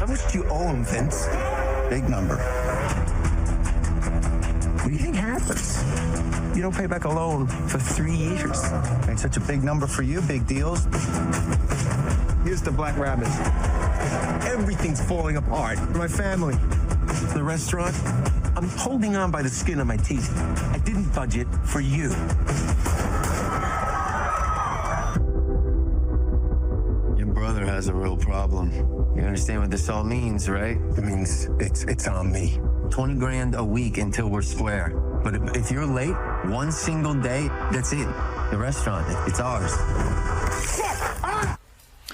How much do you owe him, Vince? Big number. What do you think happens? You don't pay back a loan for 3 years. Ain't such a big number for you, big deals. Here's the Black Rabbit. Everything's falling apart. My family, the restaurant. I'm holding on by the skin of my teeth. I didn't budget for you. Your brother has a real problem. You understand what this all means, right? It means it's on me. 20 grand a week until we're square. But if you're late, one single day, that's it. The restaurant, it's ours.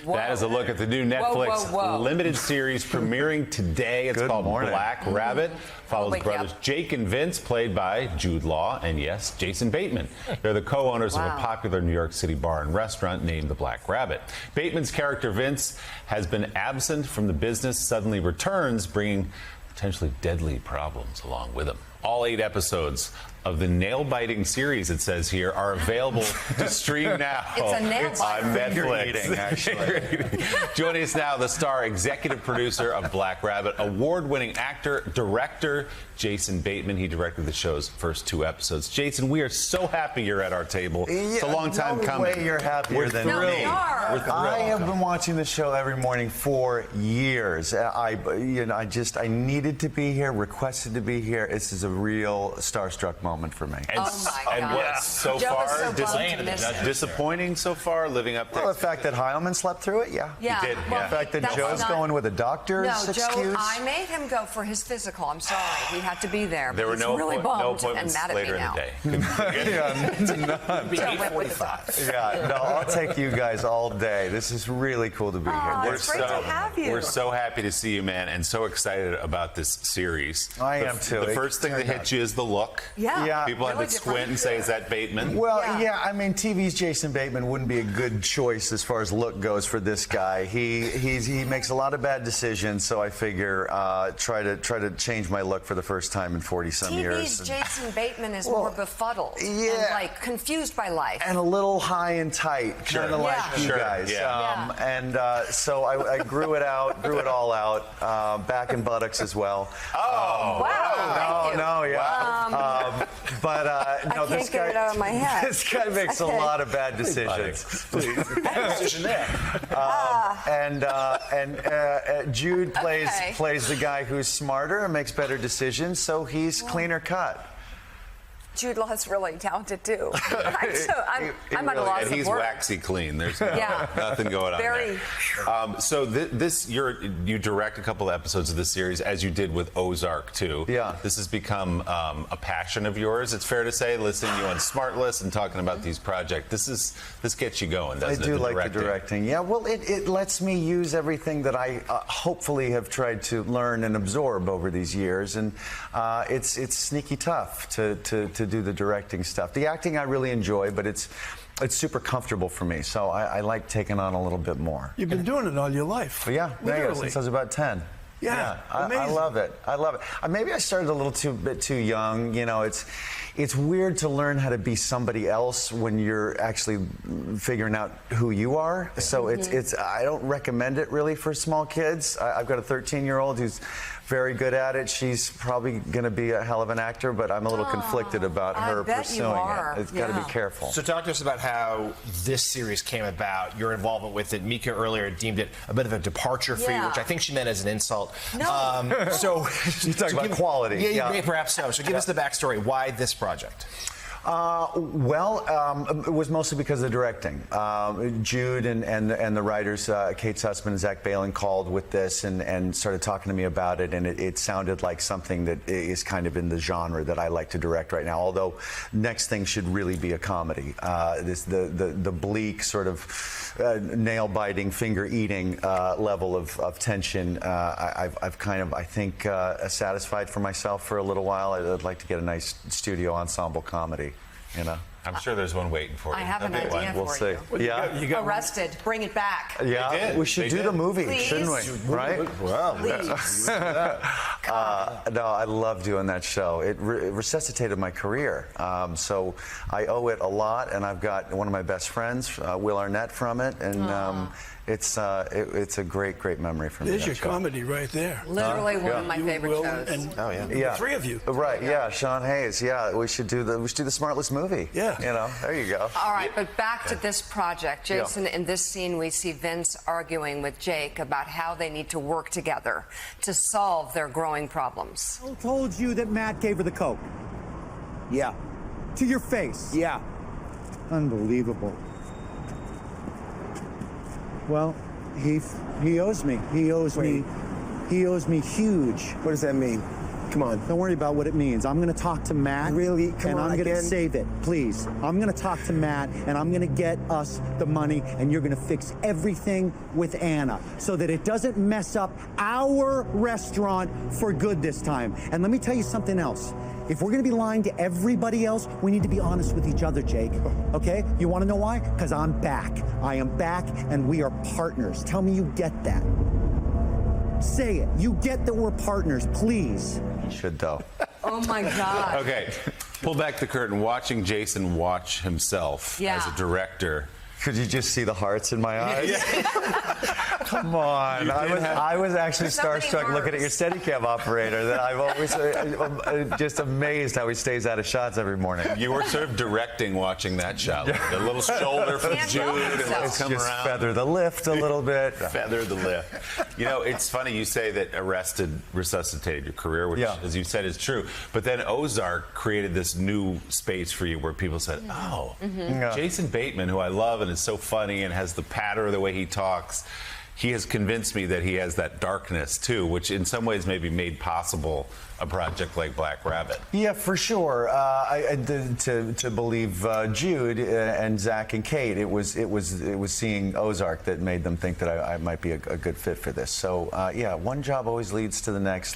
Whoa. That is a look at the new Netflix limited series premiering today. It's called Black Rabbit. Follows brothers Jake and Vince, played by Jude Law and, yes, Jason Bateman. They're the co-owners of a popular New York City bar and restaurant named the Black Rabbit. Bateman's character, Vince, has been absent from the business, suddenly returns, bringing potentially deadly problems along with him. All 8 episodes of the nail-biting series, it says here, are available to stream now. It's a nail-biter. On Netflix. Actually. Joining us now, the star executive producer of Black Rabbit, award-winning actor, director, Jason Bateman. He directed the show's first 2 episodes. Jason, we are so happy you're at our table. It's a long time coming. No way you're happier than me. We are. We're thrilled. I have been watching the show every morning for years. I needed to be here, requested to be here. This is a real starstruck moment for me. And, what, so Joe far, so disappointing so far, living up to Well, the fact that Heilman slept through it, yeah. He did, The fact that Joe's going with a doctor's excuse. Joe, I made him go for his physical. I'm sorry. He had to be there. There were no appointments later in the day. Yeah, no, I'll take you guys all day. This is really cool to be here. It's great to have you. We're so happy to see you, man, and so excited about this series. I am too. The first thing that hits you is the look. Yeah. People had to squint and say, is that Bateman? Well, yeah, I mean, TV's Jason Bateman wouldn't be a good choice as far as look goes for this guy. He makes a lot of bad decisions, so I figure try to change my look for the first time in 40-some years. TV's Jason Bateman is more befuddled and like confused by life. And a little high and tight, kind of like you guys. So I grew it all out, back and buttocks as well. Wow. But no, I can't get it out of my head. This guy makes a lot of bad decisions. Decision there. Jude plays the guy who's smarter and makes better decisions, so he's cleaner cut. Jude Law's really talented too. I'm at a loss of words. He's waxy clean. There's nothing going on there. So you direct a couple of episodes of this series, as you did with Ozark too. Yeah. This has become a passion of yours. It's fair to say, listening to you on SmartList and talking about these projects. This gets you going, doesn't it? I do like the directing. Yeah. Well, it lets me use everything that I hopefully have tried to learn and absorb over these years, and it's sneaky tough to do the directing stuff. The acting I really enjoy, but it's super comfortable for me, so I like taking on a little bit more. You've been doing it all your life. Yeah, since I was about 10. Yeah, I love it. I love it. Maybe I started a little bit too young. You know, it's weird to learn how to be somebody else when you're actually figuring out who you are. So it's I don't recommend it really for small kids. I've got a 13-year-old who's very good at it. She's probably going to be a hell of an actor, but I'm a little conflicted about her pursuing it. It's got to be careful. So talk to us about how this series came about, your involvement with it. Mika earlier deemed it a bit of a departure for you, which I think she meant as an insult. No. So you're talking about quality. Yeah, perhaps so. So give us the backstory. Why this project? It was mostly because of the directing. Jude and the writers, Kate Sussman and Zach Balin, called with this and started talking to me about it, and it sounded like something that is kind of in the genre that I like to direct right now, although next thing should really be a comedy. The bleak sort of nail-biting, finger-eating level of tension, I've kind of, I think, satisfied for myself for a little while. I'd like to get a nice studio ensemble comedy. You know. I'm sure there's one waiting for you. I have an idea We'll for see. you. Well, Yeah. you got Arrested. Bring it back. Yeah, we should do the movie, Please? shouldn't we? Right? Well, Please. No, I love doing that show. It resuscitated my career. So I owe it a lot, and I've got one of my best friends, Will Arnett, from it, and it's a great memory for me. there's your that show. comedy right there. Literally one of my You, favorite Will, shows. and Yeah. the three of you. Right? Yeah, Sean Hayes. Yeah, we should do the Smartless movie. Yeah. You know, there you go. All right, but back to this project. Jason, in this scene, we see Vince arguing with Jake about how they need to work together to solve their growing problems. Who told you that Matt gave her the coke? Yeah. To your face? Yeah. Unbelievable. Well, he owes me. He owes me huge. What does that mean? Come on. Don't worry about what it means. I'm going to talk to Matt. Really? Come and on, I'm going to again? save it. Please. I'm going to talk to Matt, and I'm going to get us the money, and you're going to fix everything with Anna so that it doesn't mess up our restaurant for good this time. And let me tell you something else. If we're going to be lying to everybody else, we need to be honest with each other, Jake. Okay? You want to know why? Because I'm back. I am back, and we are partners. Tell me you get that. Say it. You get that we're partners, please. You should, though. Oh my God. Okay, pull back the curtain. Watching Jason watch himself as a director. Could you just see the hearts in my eyes? Come on. I was actually So many starstruck looking at your nerves. Steadicam operator that I've always I'm just amazed how he stays out of shots every morning. You were sort of directing watching that shot. Like the little shoulder from Can't Jude help and yourself. let's come Just around. feather the lift a little bit. Feather the lift. You know, it's funny you say that Arrested resuscitated your career, which, Yeah. as you said, is true. But then Ozark created this new space for you where people said, oh, Yeah. Jason Bateman, who I love and is so funny and has the patter of the way he talks, he has convinced me that he has that darkness too, which in some ways maybe made possible a project like Black Rabbit. Yeah, for sure. To believe Jude and Zach and Kate, it was seeing Ozark that made them think that I might be a good fit for this. So yeah, one job always leads to the next,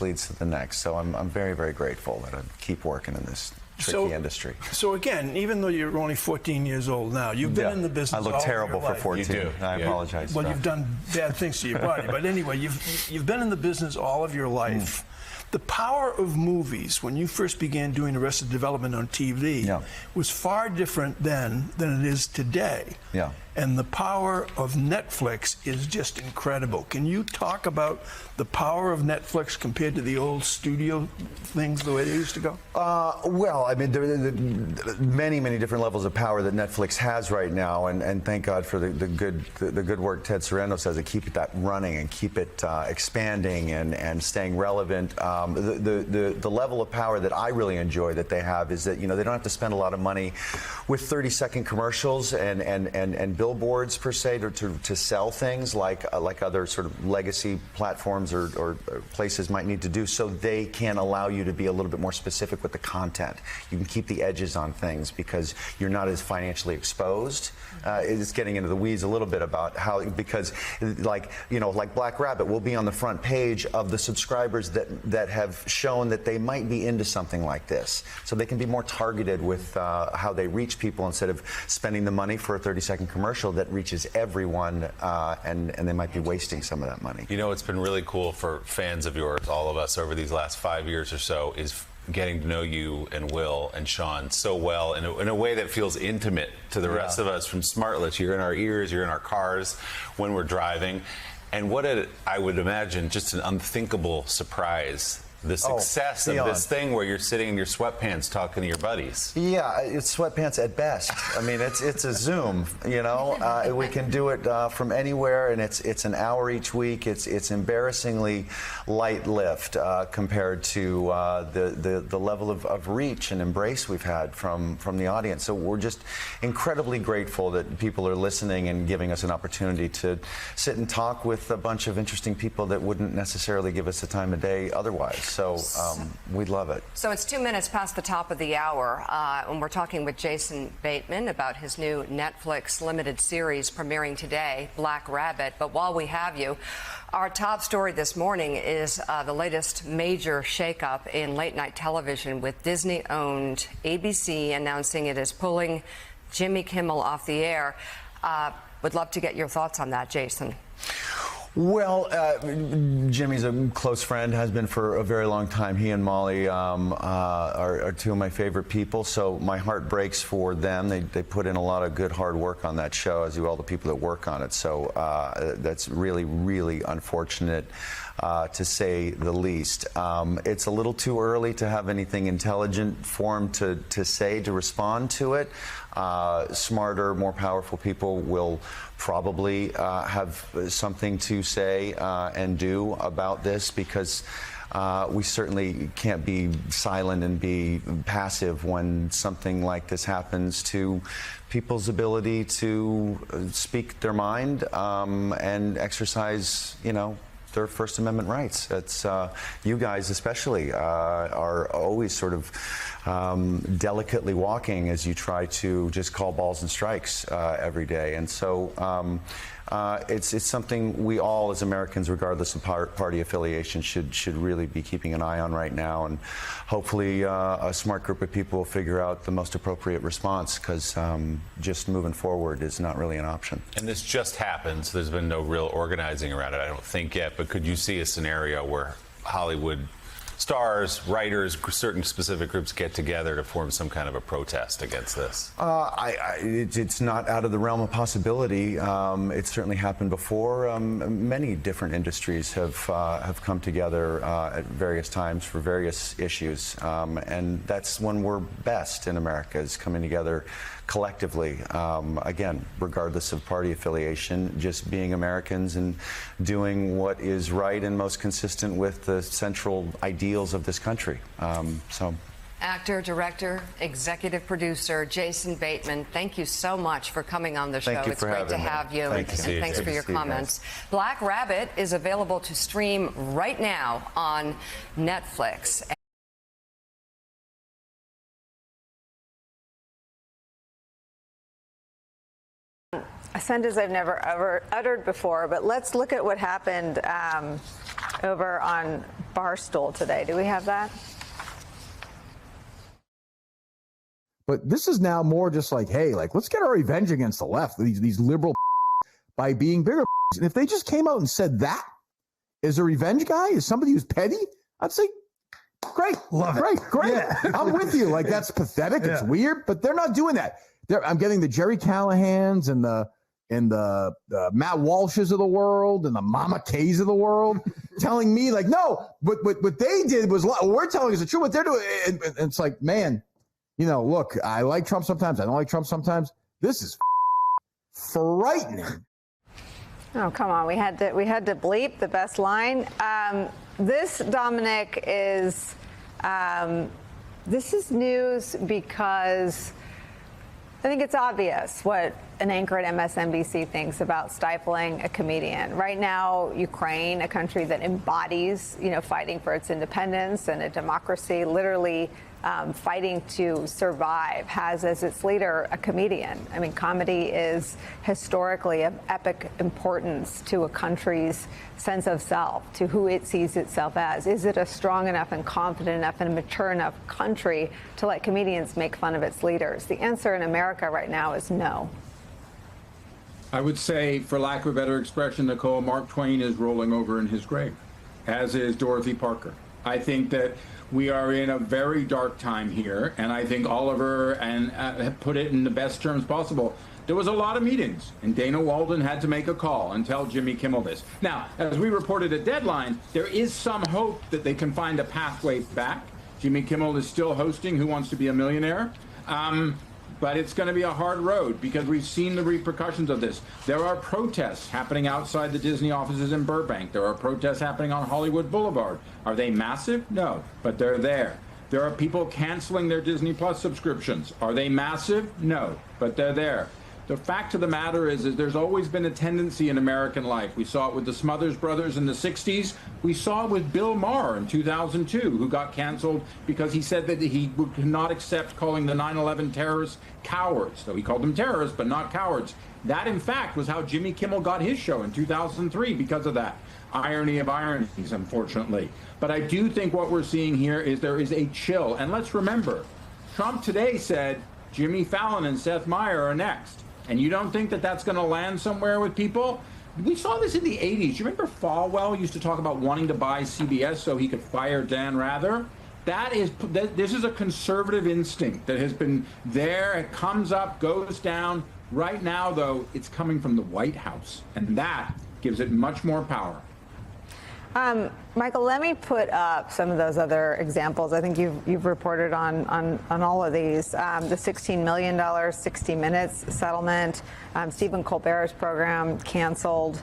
So I'm very grateful that I keep working in this tricky industry. So again, even though you're only 14 years old now, you've been in the business. I look all terrible your for life. 14. You do. I Yeah. apologize. Well, you've done bad things to your body, but anyway, you've been in the business all of your life. The power of movies, when you first began doing Arrested Development on TV, was far different then than it is today. Yeah. And the power of Netflix is just incredible. Can you talk about the power of Netflix compared to the old studio things, the way they used to go? Well, I mean, there are many different levels of power that Netflix has right now, and thank God for the good work Ted Sarandos does to keep that running and keep it expanding and staying relevant. The level of power that I really enjoy that they have is that, you know, they don't have to spend a lot of money with 30-second commercials and billboards per se to sell things like other sort of legacy platforms or places might need to do, so they can allow you to be a little bit more specific with the content. You can keep the edges on things because you're not as financially exposed. It's getting into the weeds a little bit about how, because like Black Rabbit will be on the front page of the subscribers that have shown that they might be into something like this, so they can be more targeted with how they reach people instead of spending the money for a 30-second commercial that reaches everyone, and they might be wasting some of that money. You know, it's been really cool for fans of yours, all of us, over these last 5 years or so, is getting to know you and Will and Sean so well in a way that feels intimate to the rest of us from Smartless. You're in our ears, you're in our cars when we're driving. And I would imagine, just an unthinkable surprise, the success of this thing where you're sitting in your sweatpants talking to your buddies. Yeah, it's sweatpants at best. I mean, it's a Zoom, you know. We can do it from anywhere, and it's an hour each week. It's embarrassingly light lift compared to the level of reach and embrace we've had from the audience. So we're just incredibly grateful that people are listening and giving us an opportunity to sit and talk with a bunch of interesting people that wouldn't necessarily give us the time of day otherwise. So we'd love it. So it's 2 minutes past the top of the hour, and we're talking with Jason Bateman about his new Netflix limited series premiering today, Black Rabbit. But while we have you, our top story this morning is the latest major shakeup in late-night television, with Disney-owned ABC announcing it is pulling Jimmy Kimmel off the air. Would love to get your thoughts on that, Jason. Well, Jimmy's a close friend, has been for a very long time. He and Molly are two of my favorite people, so my heart breaks for them. They put in a lot of good, hard work on that show, as do all the people that work on it. So that's really, really unfortunate, to say the least. It's a little too early to have anything intelligent for him to say, to respond to it. Smarter, more powerful people will probably have something to say and do about this, because we certainly can't be silent and be passive when something like this happens to people's ability to speak their mind and exercise, their First Amendment rights. It's you guys especially are always sort of delicately walking as you try to just call balls and strikes every day. And so it's something we all as Americans, regardless of party affiliation, should really be keeping an eye on right now. And hopefully a smart group of people will figure out the most appropriate response, because just moving forward is not really an option. And this just happened, so there's been no real organizing around it, I don't think yet. But could you see a scenario where Hollywood stars, writers, certain specific groups get together to form some kind of a protest against this? It's not out of the realm of possibility. It's certainly happened before. Many different industries have come together at various times for various issues, and that's when we're best in America, is coming together collectively, again, regardless of party affiliation, just being Americans and doing what is right and most consistent with the central ideals of this country. Actor, director, executive producer Jason Bateman, thank you so much for coming on the show. Thank you it's for great to having me. have you, Thank and you. thanks for your comments. Black Rabbit is available to stream right now on Netflix. A sentence I've never ever uttered before, but let's look at what happened over on Barstool today. Do we have that? But this is now more just like, hey, let's get our revenge against the left, these liberal by being bigger. And if they just came out and said that as a revenge guy, as somebody who's petty, I'd say, great, love it, great. Yeah. I'm with you. That's pathetic. Yeah. It's weird, but they're not doing that. I'm getting the Jerry Callahans and the Matt Walshes of the world and the Mama Kays of the world telling me no, what they did was, we're telling is the truth. What they're doing, and it's like, man, look, I like Trump sometimes, I don't like Trump sometimes. This is frightening. Oh, come on, we had to bleep the best line. This, Dominic, is this is news because I think it's obvious what an anchor at MSNBC thinks about stifling a comedian. Right now, Ukraine, a country that embodies, fighting for its independence and a democracy, literally fighting to survive, has as its leader a comedian. I mean, comedy is historically of epic importance to a country's sense of self, to who it sees itself as. Is it a strong enough and confident enough and mature enough country to let comedians make fun of its leaders? The answer in America right now is no. I would say, for lack of a better expression, Nicole, Mark Twain is rolling over in his grave, as is Dorothy Parker. I think that we are in a very dark time here, and I think Oliver and put it in the best terms possible. There was a lot of meetings, and Dana Walden had to make a call and tell Jimmy Kimmel this. Now, as we reported at Deadline, there is some hope that they can find a pathway back. Jimmy Kimmel is still hosting Who Wants to Be a Millionaire? But it's going to be a hard road, because we've seen the repercussions of this. There are protests happening outside the Disney offices in Burbank. There are protests happening on Hollywood Boulevard. Are they massive? No, but they're there. There are people canceling their Disney Plus subscriptions. Are they massive? No, but they're there. The fact of the matter is there's always been a tendency in American life. We saw it with the Smothers Brothers in the 60s. We saw it with Bill Maher in 2002, who got canceled because he said that he could not accept calling the 9/11 terrorists cowards. So he called them terrorists, but not cowards. That, in fact, was how Jimmy Kimmel got his show in 2003 because of that. Irony of ironies, unfortunately. But I do think what we're seeing here is there is a chill. And let's remember, Trump today said Jimmy Fallon and Seth Meyers are next. And you don't think that that's going to land somewhere with people? We saw this in the 80s. You remember Falwell used to talk about wanting to buy CBS so he could fire Dan Rather? This is a conservative instinct that has been there. It comes up, goes down. Right now, though, it's coming from the White House, and that gives it much more power. Michael, let me put up some of those other examples. I think you've reported on all of these. The $16 million 60 Minutes settlement, Stephen Colbert's program canceled,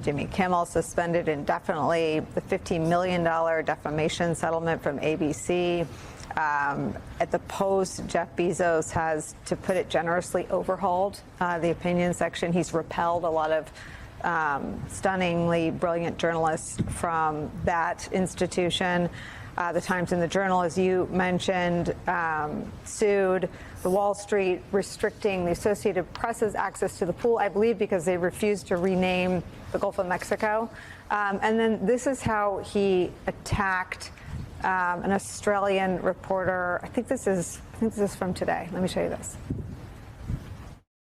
Jimmy Kimmel suspended indefinitely, the $15 million defamation settlement from ABC. At the Post, Jeff Bezos has, to put it generously, overhauled the opinion section. He's repelled a lot of stunningly brilliant journalists from that institution. The Times and the Journal, as you mentioned, sued the Wall Street, restricting the Associated Press's access to the pool, I believe because they refused to rename the Gulf of Mexico. And then this is how he attacked an Australian reporter. I think this is from today. Let me show you this.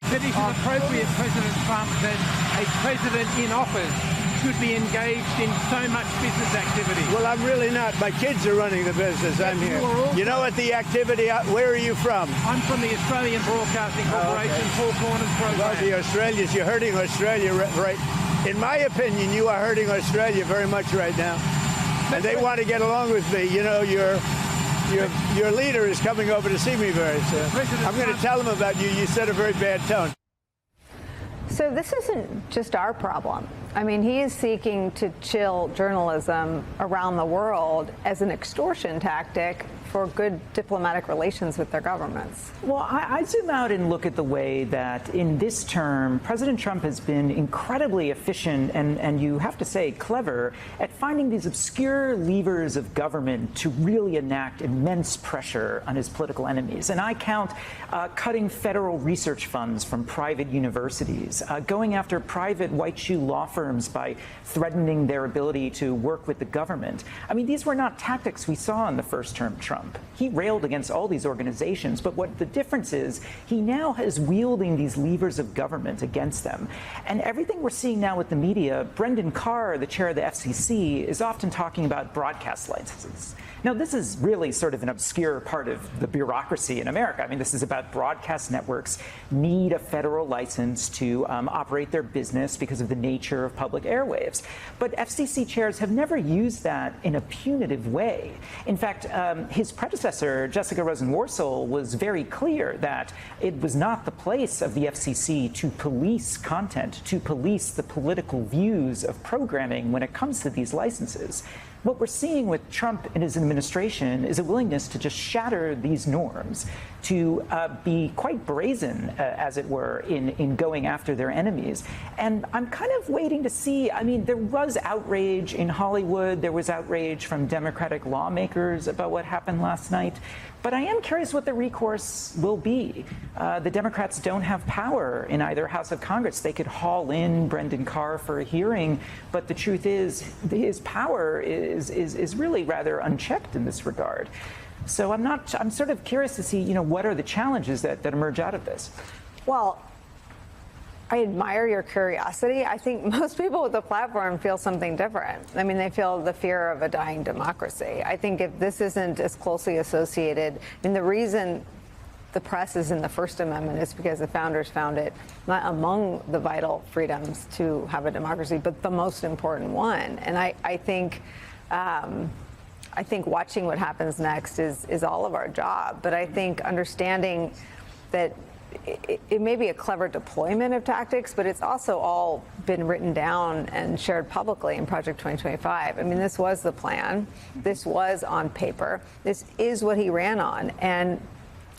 That it is appropriate, President Trump, that a president in office should be engaged in so much business activity. Well, I'm really not. My kids are running the business. I'm here. You know what the activity, where are you from? I'm from the Australian Broadcasting Corporation, Four Corners program. Well, the Australians, you're hurting Australia, right? In my opinion, you are hurting Australia very much right now. And they want to get along with me. You know, your leader is coming over to see me very soon. I'm going to tell him about you. You set a very bad tone. So this isn't just our problem. I mean, he is seeking to chill journalism around the world as an extortion tactic for good diplomatic relations with their governments. Well, I zoom out and look at the way that in this term, President Trump has been incredibly efficient and you have to say clever at finding these obscure levers of government to really enact immense pressure on his political enemies. And I count cutting federal research funds from private universities, going after private white shoe law firms by threatening their ability to work with the government. I mean, these were not tactics we saw in the first term Trump. He railed against all these organizations, but what the difference is, he now is wielding these levers of government against them. And everything we're seeing now with the media, Brendan Carr, the chair of the FCC, is often talking about broadcast licenses. Now, this is really sort of an obscure part of the bureaucracy in America. I mean, this is about broadcast networks need a federal license to operate their business because of the nature of public airwaves. But FCC chairs have never used that in a punitive way. In fact, his predecessor, Jessica Rosenworcel, was very clear that it was not the place of the FCC to police content, to police the political views of programming when it comes to these licenses. What we're seeing with Trump and his administration is a willingness to just shatter these norms, to be quite brazen, as it were, in going after their enemies. And I'm kind of waiting to see. I mean, there was outrage in Hollywood. There was outrage from Democratic lawmakers about what happened last night. But I am curious what the recourse will be. The Democrats don't have power in either House of Congress. They could haul in Brendan Carr for a hearing, but the truth is his power is really rather unchecked in this regard. So I'm sort of curious to see, what are the challenges that emerge out of this? Well, I admire your curiosity. I think most people with the platform feel something different. I mean, they feel the fear of a dying democracy. I think if this isn't as closely associated, I mean, the reason the press is in the First Amendment is because the founders found it not among the vital freedoms to have a democracy, but the most important one. And I think watching what happens next is all of our job. But I think understanding that it may be a clever deployment of tactics, but it's also all been written down and shared publicly in Project 2025. I mean, this was the plan. This was on paper. This is what he ran on. And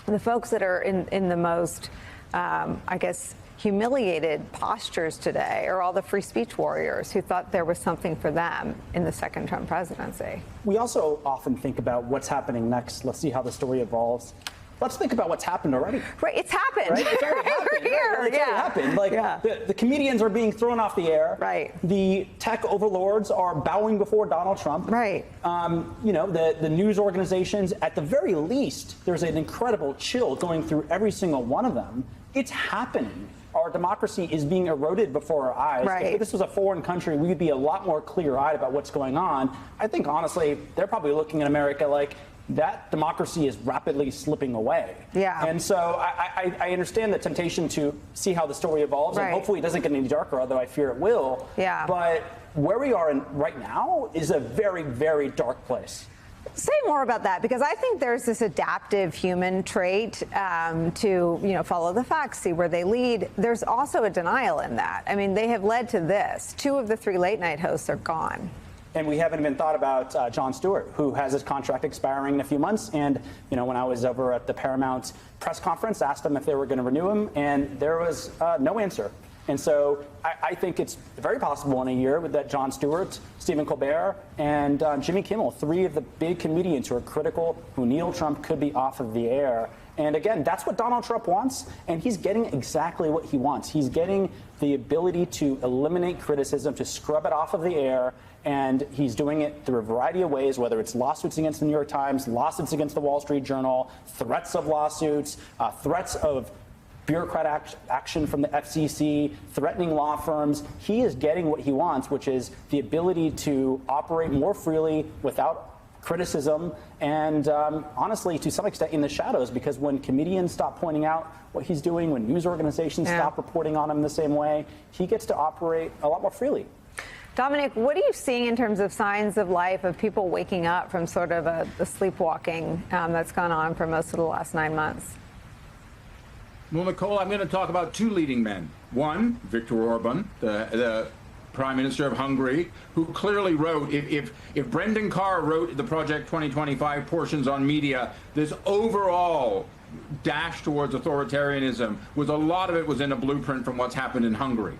the folks that are in the most I guess, humiliated postures today, or all the free speech warriors who thought there was something for them in the second Trump presidency. We also often think about what's happening next. Let's see how the story evolves. Let's think about what's happened already. Right, it's happened. Right? It's already happened. We're here. Right? It's already happened. Like the comedians are being thrown off the air. Right. The tech overlords are bowing before Donald Trump. Right. You know, the news organizations, at the very least, there's an incredible chill going through every single one of them. It's happening. Our democracy is being eroded before our eyes. Right. If this was a foreign country, we would be a lot more clear-eyed about what's going on. I think, honestly, they're probably looking at America like, that democracy is rapidly slipping away. Yeah. And so I understand the temptation to see how the story evolves, and hopefully it doesn't get any darker, although I fear it will. Yeah. But where we are right now is a very, very dark place. Say more about that, because I think there's this adaptive human trait to, follow the facts, see where they lead. There's also a denial in that. I mean, they have led to this. 2 of the 3 late night hosts are gone. And we haven't even thought about Jon Stewart, who has his contract expiring in a few months. And, when I was over at the Paramount press conference, asked them if they were going to renew him, and there was no answer. And so I think it's very possible in a year that Jon Stewart, Stephen Colbert, and Jimmy Kimmel, 3 of the big comedians who are critical, who Neil Trump could be off of the air. And again, that's what Donald Trump wants, and he's getting exactly what he wants. He's getting the ability to eliminate criticism, to scrub it off of the air, and he's doing it through a variety of ways, whether it's lawsuits against the New York Times, lawsuits against the Wall Street Journal, threats of lawsuits, threats of bureaucrat action from the FCC, threatening law firms. He is getting what he wants, which is the ability to operate more freely without criticism and honestly, to some extent, in the shadows, because when comedians stop pointing out what he's doing, when news organizations stop reporting on him the same way, he gets to operate a lot more freely. Dominic, what are you seeing in terms of signs of life, of people waking up from sort of the sleepwalking that's gone on for most of the last 9 months? Well, Nicole, I'm going to talk about 2 leading men. One, Viktor Orban, the Prime Minister of Hungary, who clearly wrote, if Brendan Carr wrote the Project 2025 portions on media, this overall dash towards authoritarianism, a lot of it was in a blueprint from what's happened in Hungary.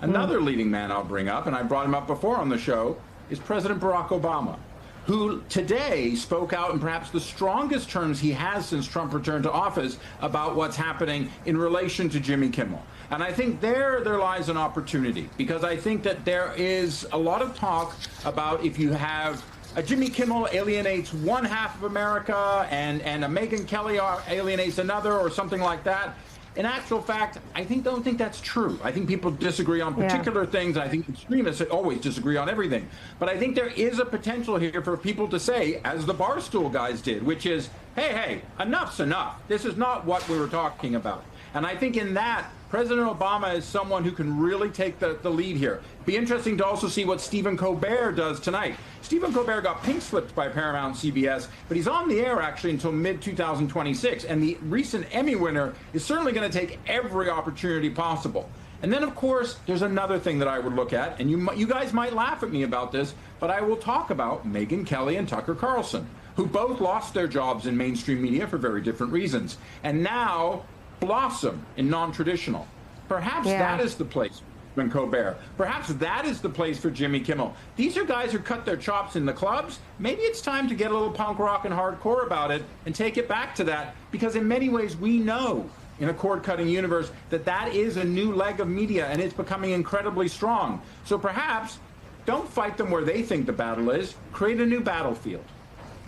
Another leading man I'll bring up, and I brought him up before on the show, is President Barack Obama, who today spoke out in perhaps the strongest terms he has since Trump returned to office about what's happening in relation to Jimmy Kimmel. And I think there lies an opportunity, because I think that there is a lot of talk about if you have a Jimmy Kimmel alienates one half of America and a Megyn Kelly alienates another, or something like that. In actual fact, I don't think that's true. I think people disagree on particular things. I think extremists always disagree on everything. But I think there is a potential here for people to say, as the Barstool guys did, which is, hey, enough's enough. This is not what we were talking about. And I think in that, President Obama is someone who can really take the lead here. Be interesting to also see what Stephen Colbert does tonight. Stephen Colbert got pink slipped by Paramount CBS, but he's on the air actually until mid-2026. And the recent Emmy winner is certainly going to take every opportunity possible. And then, of course, there's another thing that I would look at, and you guys might laugh at me about this, but I will talk about Megyn Kelly and Tucker Carlson, who both lost their jobs in mainstream media for very different reasons, and now blossom in non-traditional. Perhaps that is the place for Colbert. Perhaps that is the place for Jimmy Kimmel. These are guys who cut their chops in the clubs. Maybe it's time to get a little punk rock and hardcore about it and take it back to that, because in many ways we know in a cord-cutting universe that is a new leg of media, and it's becoming incredibly strong. So perhaps don't fight them where they think the battle is. Create a new battlefield.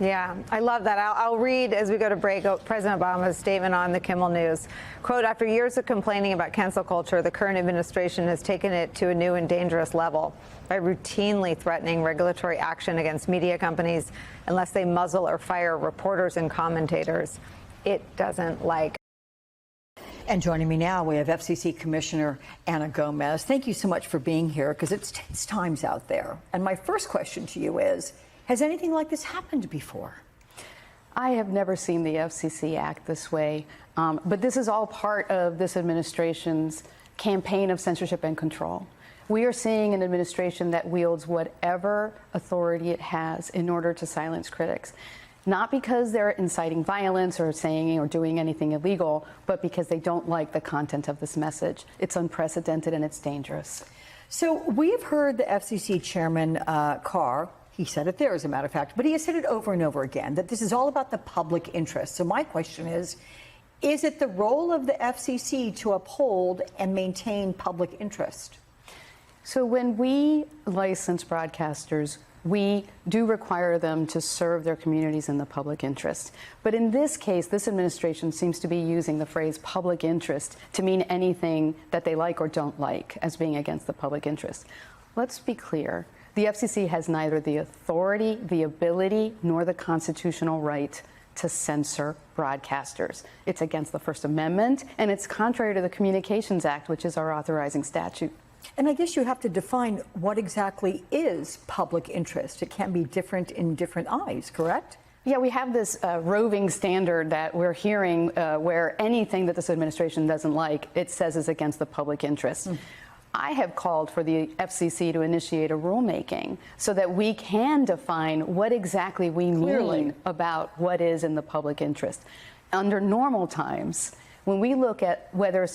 Yeah, I love that. I'll read as we go to break President Obama's statement on the Kimmel News. Quote, after years of complaining about cancel culture, the current administration has taken it to a new and dangerous level by routinely threatening regulatory action against media companies unless they muzzle or fire reporters and commentators it doesn't like. And joining me now, we have FCC Commissioner Ana Gomez. Thank you so much for being here, because it's tense times out there. And my first question to you is, has anything like this happened before? I have never seen the FCC act this way, but this is all part of this administration's campaign of censorship and control. We are seeing an administration that wields whatever authority it has in order to silence critics. not because they're inciting violence or saying or doing anything illegal, but because they don't like the content of this message. It's unprecedented and it's dangerous. So we've heard the FCC chairman, Carr, he said it there as a matter of fact, but he has said it over and over again, that this is all about the public interest. So my question is it the role of the FCC to uphold and maintain public interest? So when we license broadcasters, we do require them to serve their communities in the public interest. But in this case, this administration seems to be using the phrase public interest to mean anything that they like or don't like as being against the public interest. Let's be clear. The FCC has neither the authority, the ability, nor the constitutional right to censor broadcasters. It's against the First Amendment, and it's contrary to the Communications Act, which is our authorizing statute. And I guess you have to define what exactly is public interest. It can be different in different eyes, correct? Yeah, we have this roving standard that we're hearing where anything that this administration doesn't like, it says is against the public interest. I have called for the FCC to initiate a rulemaking so that we can define what exactly we mean about what is in the public interest. Under normal times, when we look at whether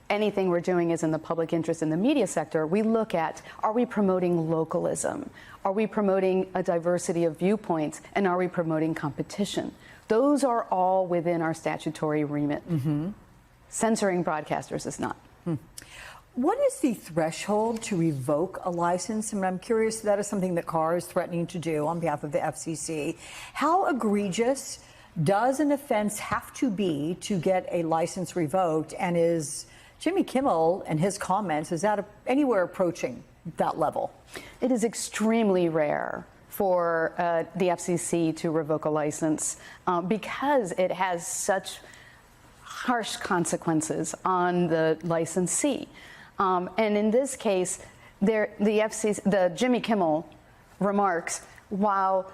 anything we're doing is in the public interest in the media sector, we look at, are we promoting localism? Are we promoting a diversity of viewpoints? And are we promoting competition? Those are all within our statutory remit. Censoring broadcasters is not. What is the threshold to revoke a license? I mean, I'm curious, that is something that Carr is threatening to do on behalf of the FCC. How egregious does an offense have to be to get a license revoked? And is Jimmy Kimmel and his comments, is that anywhere approaching that level? It is extremely rare for the FCC to revoke a license because it has such harsh consequences on the licensee. And in this case, the Jimmy Kimmel remarks, while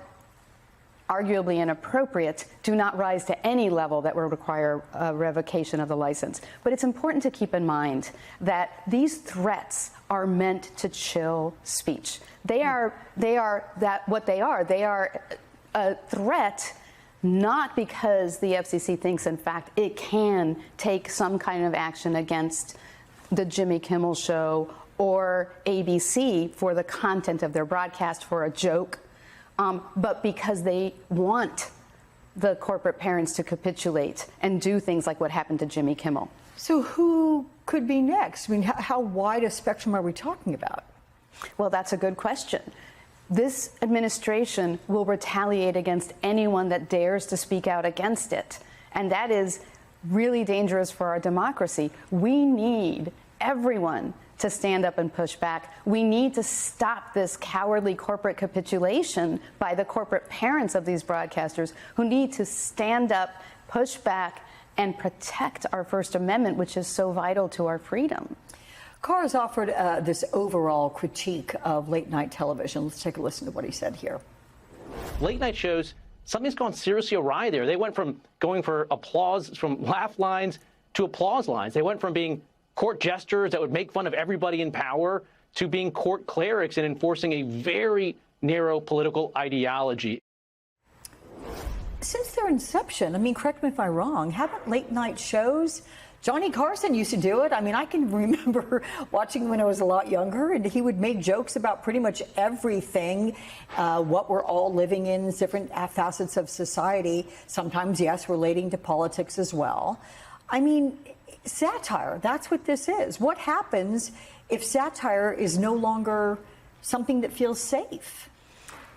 arguably inappropriate, do not rise to any level that would require a revocation of the license. But it's important to keep in mind that these threats are meant to chill speech. They are what they are. They are a threat not because the FCC thinks, in fact, it can take some kind of action against the Jimmy Kimmel Show or ABC for the content of their broadcast, for a joke, but because they want the corporate parents to capitulate and do things like what happened to Jimmy Kimmel. So who could be next? I mean, how wide a spectrum are we talking about? Well, that's a good question. This administration will retaliate against anyone that dares to speak out against it. And that is really dangerous for our democracy. We need everyone to stand up and push back. We need to stop this cowardly corporate capitulation by the corporate parents of these broadcasters who need to stand up, push back, and protect our First Amendment, which is so vital to our freedom. Carr has offered this overall critique of late night television. Let's take a listen to what he said here. Late night shows, something's gone seriously awry there. They went from going for applause, from laugh lines to applause lines. They went from being court jesters that would make fun of everybody in power to being court clerics and enforcing a very narrow political ideology. Since their inception, I mean, correct me if I'm wrong, haven't late night shows, Johnny Carson used to do it. I mean, I can remember watching when I was a lot younger, and he would make jokes about pretty much everything, what we're all living in, different facets of society, sometimes, yes, relating to politics as well. I mean, satire, that's what this is. What happens if satire is no longer something that feels safe?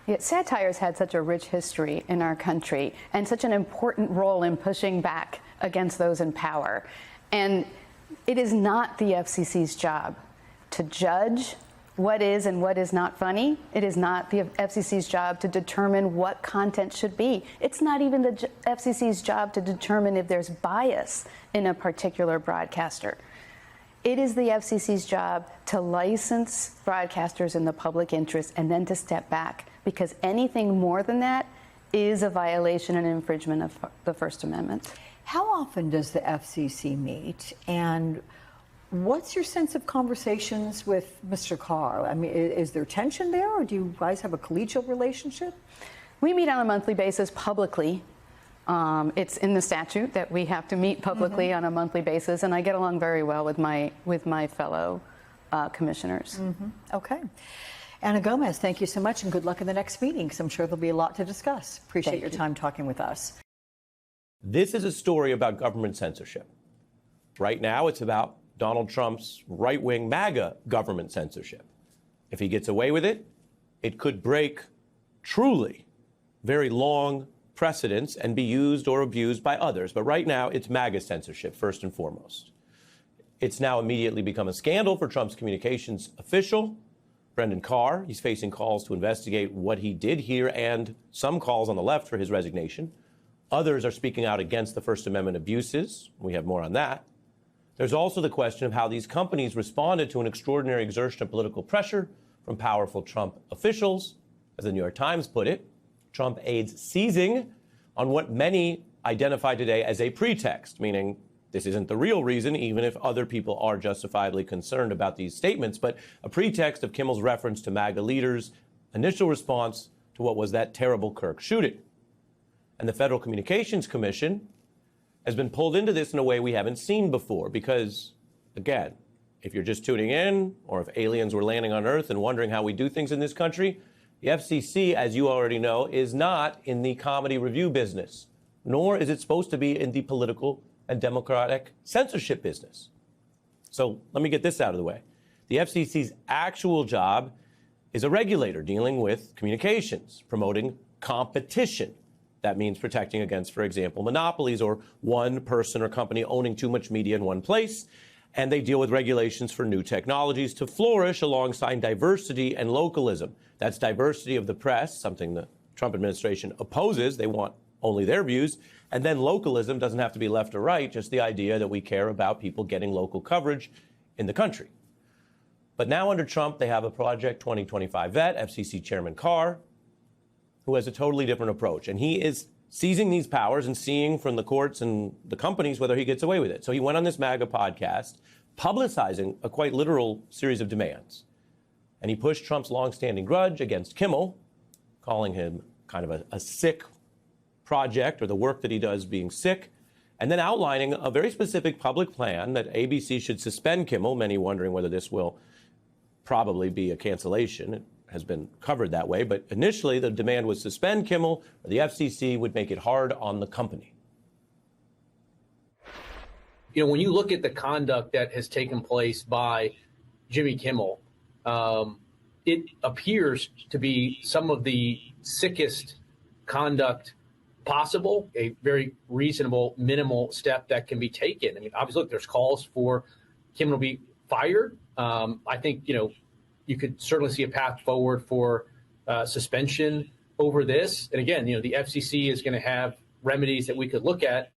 Yet satire has had such a rich history in our country and such an important role in pushing back against those in power. And it is not the FCC's job to judge what is and what is not funny. It is not the FCC's job to determine what content should be. It's not even the FCC's job to determine if there's bias in a particular broadcaster. It is the FCC's job to license broadcasters in the public interest and then to step back, because anything more than that is a violation and infringement of the First Amendment. How often does the FCC meet, and what's your sense of conversations with Mr. Carr? I mean, is there tension there, or do you guys have a collegial relationship? We meet on a monthly basis publicly. It's in the statute that we have to meet publicly on a monthly basis, and I get along very well with my fellow commissioners. Okay. Anna Gomez, thank you so much, and good luck in the next meeting, because I'm sure there'll be a lot to discuss. Appreciate your time talking with us. This is a story about government censorship. Right now, it's about Donald Trump's right-wing MAGA government censorship. If he gets away with it, it could break truly very long precedents and be used or abused by others. But right now, it's MAGA censorship, first and foremost. It's now immediately become a scandal for Trump's communications official, Brendan Carr. He's facing calls to investigate what he did here and some calls on the left for his resignation. Others are speaking out against the First Amendment abuses. We have more on that. There's also the question of how these companies responded to an extraordinary exertion of political pressure from powerful Trump officials. As the New York Times put it, Trump aides seizing on what many identify today as a pretext, meaning this isn't the real reason, even if other people are justifiably concerned about these statements, but a pretext of Kimmel's reference to MAGA leaders' initial response to what was that terrible Kirk shooting. And the Federal Communications Commission has been pulled into this in a way we haven't seen before because, again, if you're just tuning in or if aliens were landing on Earth and wondering how we do things in this country, the FCC, as you already know, is not in the comedy review business, nor is it supposed to be in the political and democratic censorship business. So let me get this out of the way. The FCC's actual job is a regulator dealing with communications, promoting competition. That means protecting against, for example, monopolies or one person or company owning too much media in one place. And they deal with regulations for new technologies to flourish alongside diversity and localism. That's diversity of the press, something the Trump administration opposes. They want only their views. And then localism doesn't have to be left or right, just the idea that we care about people getting local coverage in the country. But now under Trump, they have a Project 2025 vet, FCC Chairman Carr, who has a totally different approach. And he is seizing these powers and seeing from the courts and the companies whether he gets away with it. So he went on this MAGA podcast, publicizing a quite literal series of demands. And he pushed Trump's longstanding grudge against Kimmel, calling him kind of a sick project or the work that he does being sick, and then outlining a very specific public plan that ABC should suspend Kimmel, many wondering whether this will probably be a cancellation. It has been covered that way, but initially the demand was suspend Kimmel, or the FCC would make it hard on the company. You know, when you look at the conduct that has taken place by Jimmy Kimmel, it appears to be some of the sickest conduct possible, a very reasonable, minimal step that can be taken. I mean, obviously, look, there's calls for Kimmel to be fired. I think, you know, you could certainly see a path forward for suspension over this. And again, you know, the FCC is going to have remedies that we could look at.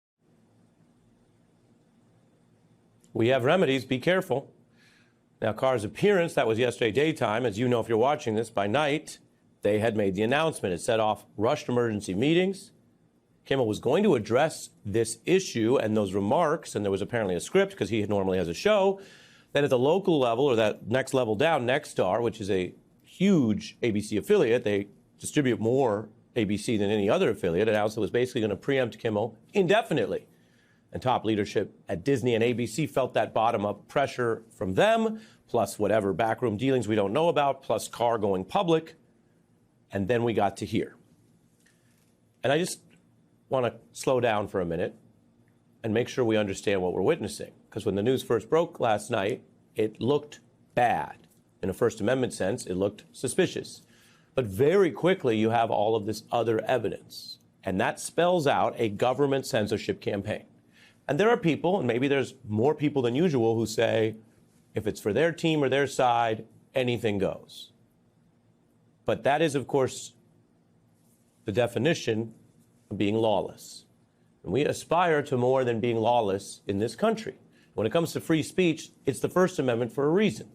We have remedies. Be careful. Now, Carr's appearance, that was yesterday daytime. As you know, if you're watching this, by night, they had made the announcement. It set off rushed emergency meetings. Kimmel was going to address this issue and those remarks, and there was apparently a script because he normally has a show. Then at the local level, or that next level down, Nexstar, which is a huge ABC affiliate, they distribute more ABC than any other affiliate, announced it was basically going to preempt Kimmel indefinitely. And top leadership at Disney and ABC felt that bottom-up pressure from them, plus whatever backroom dealings we don't know about, plus Carr going public. And then we got to here. And I just want to slow down for a minute and make sure we understand what we're witnessing. Because when the news first broke last night, it looked bad. In a First Amendment sense, it looked suspicious. But very quickly, you have all of this other evidence. And that spells out a government censorship campaign. And there are people, and maybe there's more people than usual, who say, if it's for their team or their side, anything goes. But that is, of course, the definition of being lawless. And we aspire to more than being lawless in this country. When it comes to free speech, it's the First Amendment for a reason.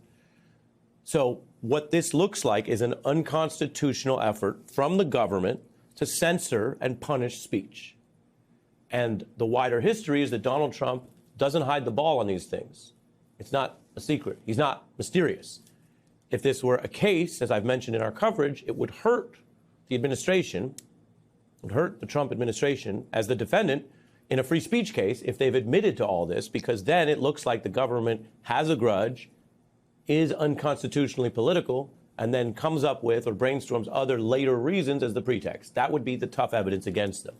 So what this looks like is an unconstitutional effort from the government to censor and punish speech. And the wider history is that Donald Trump doesn't hide the ball on these things. It's not a secret. He's not mysterious. If this were a case, as I've mentioned in our coverage, it would hurt the administration It would hurt the Trump administration as the defendant in a free speech case if they've admitted to all this, because then it looks like the government has a grudge, is unconstitutionally political, and then comes up with or brainstorms other later reasons as the pretext. That would be the tough evidence against them.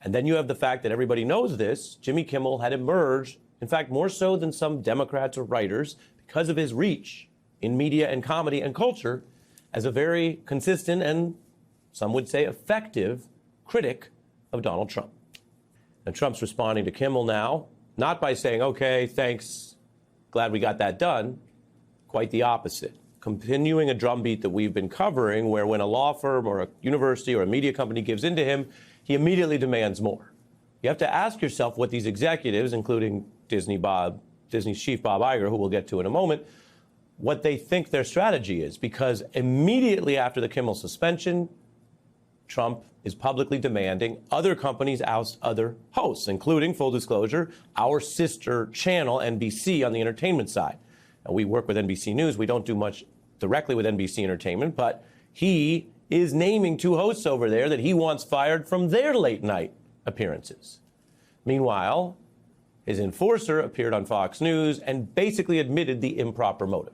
And then you have the fact that everybody knows this. Jimmy Kimmel had emerged, in fact, more so than some Democrats or writers, because of his reach in media and comedy and culture, as a very consistent and, some would say, effective critic of Donald Trump. And Trump's responding to Kimmel now, not by saying, okay, thanks, glad we got that done. Quite the opposite. Continuing a drumbeat that we've been covering, where when a law firm or a university or a media company gives in to him, he immediately demands more. You have to ask yourself what these executives, including Disney's chief Bob Iger, who we'll get to in a moment, what they think their strategy is. Because immediately after the Kimmel suspension, Trump is publicly demanding other companies oust other hosts, including, full disclosure, our sister channel, NBC, on the entertainment side. Now, we work with NBC News. We don't do much directly with NBC Entertainment, but he is naming 2 hosts over there that he wants fired from their late night appearances. Meanwhile, his enforcer appeared on Fox News and basically admitted the improper motive.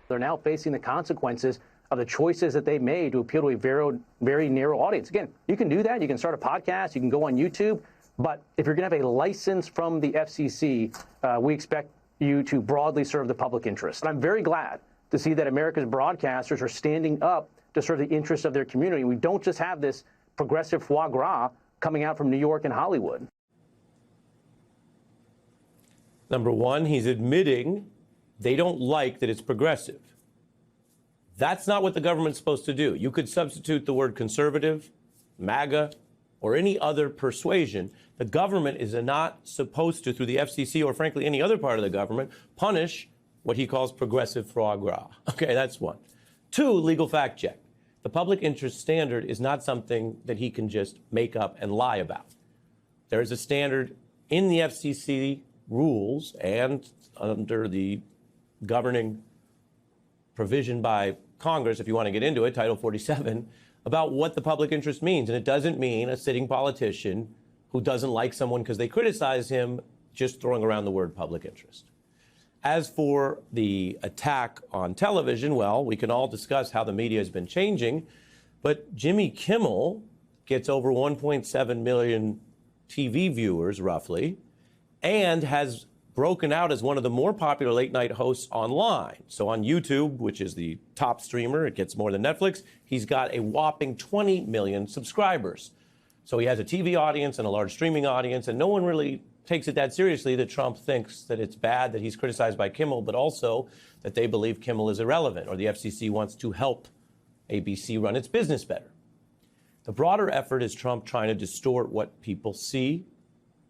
They're now facing the consequences of the choices that they made to appeal to a very, very narrow audience. Again, you can do that. You can start a podcast. You can go on YouTube. But if you're going to have a license from the FCC, we expect you to broadly serve the public interest. And I'm very glad to see that America's broadcasters are standing up to serve the interests of their community. We don't just have this progressive foie gras coming out from New York and Hollywood. Number one, he's admitting they don't like that it's progressive. That's not what the government's supposed to do. You could substitute the word conservative, MAGA, or any other persuasion. The government is not supposed to, through the FCC or frankly any other part of the government, punish what he calls progressive foie gras. Okay, that's one. 2, legal fact check. The public interest standard is not something that he can just make up and lie about. There is a standard in the FCC rules and under the governing provision by Congress, if you want to get into it, Title 47, about what the public interest means. And it doesn't mean a sitting politician who doesn't like someone because they criticize him just throwing around the word public interest. As for the attack on television, well, we can all discuss how the media has been changing, but Jimmy Kimmel gets over 1.7 million TV viewers, roughly, and has broken out as one of the more popular late-night hosts online. So on YouTube, which is the top streamer, it gets more than Netflix, he's got a whopping 20 million subscribers. So he has a TV audience and a large streaming audience, and no one really takes it that seriously that Trump thinks that it's bad that he's criticized by Kimmel, but also that they believe Kimmel is irrelevant or the FCC wants to help ABC run its business better. The broader effort is Trump trying to distort what people see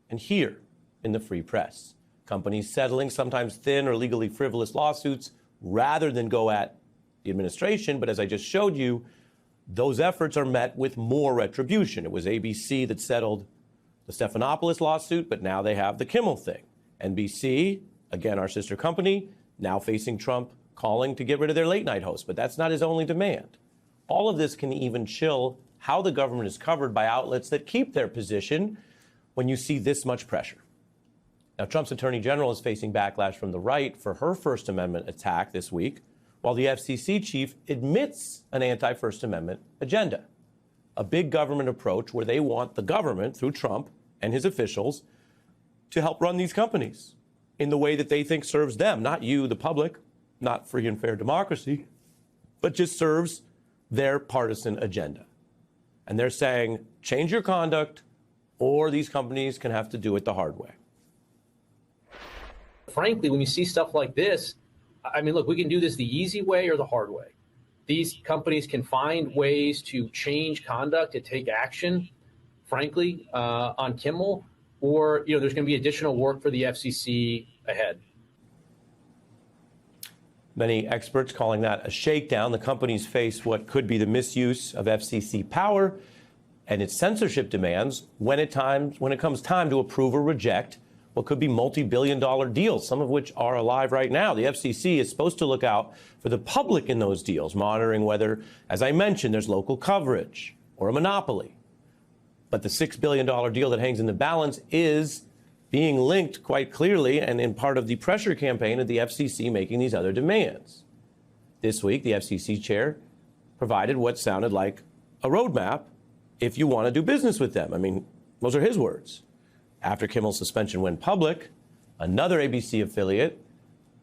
and hear in the free press. Companies settling sometimes thin or legally frivolous lawsuits rather than go at the administration. But as I just showed you, those efforts are met with more retribution. It was ABC that settled the Stephanopoulos lawsuit, but now they have the Kimmel thing. NBC, again, our sister company, now facing Trump calling to get rid of their late night host. But that's not his only demand. All of this can even chill how the government is covered by outlets that keep their position when you see this much pressure. Now, Trump's attorney general is facing backlash from the right for her First Amendment attack this week, while the FCC chief admits an anti-First Amendment agenda, a big government approach where they want the government, through Trump and his officials, to help run these companies in the way that they think serves them, not you, the public, not free and fair democracy, but just serves their partisan agenda. And they're saying, change your conduct, or these companies can have to do it the hard way. Frankly, when you see stuff like this, I mean, look, we can do this the easy way or the hard way. These companies can find ways to change conduct, to take action, frankly, on Kimmel, or, there's going to be additional work for the FCC ahead. Many experts calling that a shakedown. The companies face what could be the misuse of FCC power and its censorship demands when it comes time to approve or reject what could be multi-billion-dollar deals, some of which are alive right now. The FCC is supposed to look out for the public in those deals, monitoring whether, as I mentioned, there's local coverage, or a monopoly. But the $6 billion deal that hangs in the balance is being linked quite clearly and in part of the pressure campaign of the FCC making these other demands. This week, the FCC chair provided what sounded like a roadmap if you want to do business with them. I mean, those are his words. After Kimmel's suspension went public, another ABC affiliate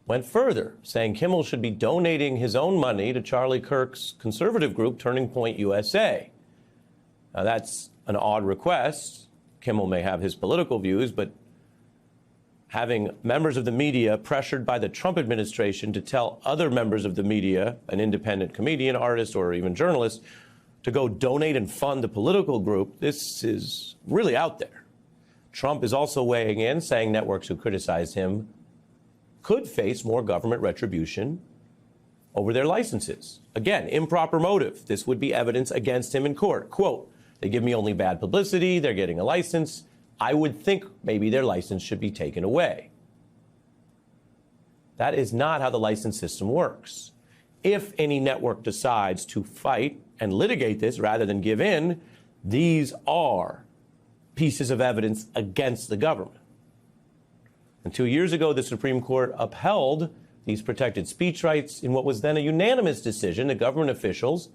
went further, saying Kimmel should be donating his own money to Charlie Kirk's conservative group, Turning Point USA. Now, that's an odd request. Kimmel may have his political views, but having members of the media pressured by the Trump administration to tell other members of the media, an independent comedian, artist, or even journalist, to go donate and fund a political group, this is really out there. Trump is also weighing in, saying networks who criticize him could face more government retribution over their licenses. Again, improper motive. This would be evidence against him in court. Quote, they give me only bad publicity, they're getting a license. I would think maybe their license should be taken away. That is not how the license system works. If any network decides to fight and litigate this rather than give in, these are pieces of evidence against the government. And 2 years ago, the Supreme Court upheld these protected speech rights in what was then a unanimous decision that government officials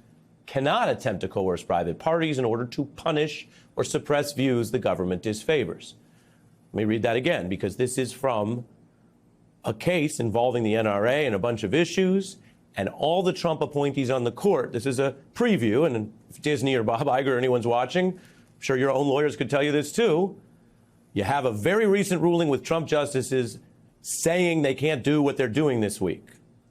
cannot attempt to coerce private parties in order to punish or suppress views the government disfavors. Let me read that again, because this is from a case involving the NRA and a bunch of issues, and all the Trump appointees on the court. This is a preview, and if Disney or Bob Iger or anyone's watching, I'm sure your own lawyers could tell you this too. You have a very recent ruling with Trump justices saying they can't do what they're doing this week.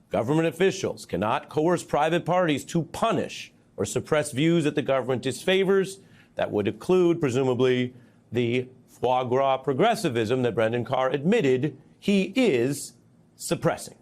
Government officials cannot coerce private parties to punish or suppress views that the government disfavors. That would include, presumably, the foie gras progressivism that Brendan Carr admitted he is suppressing.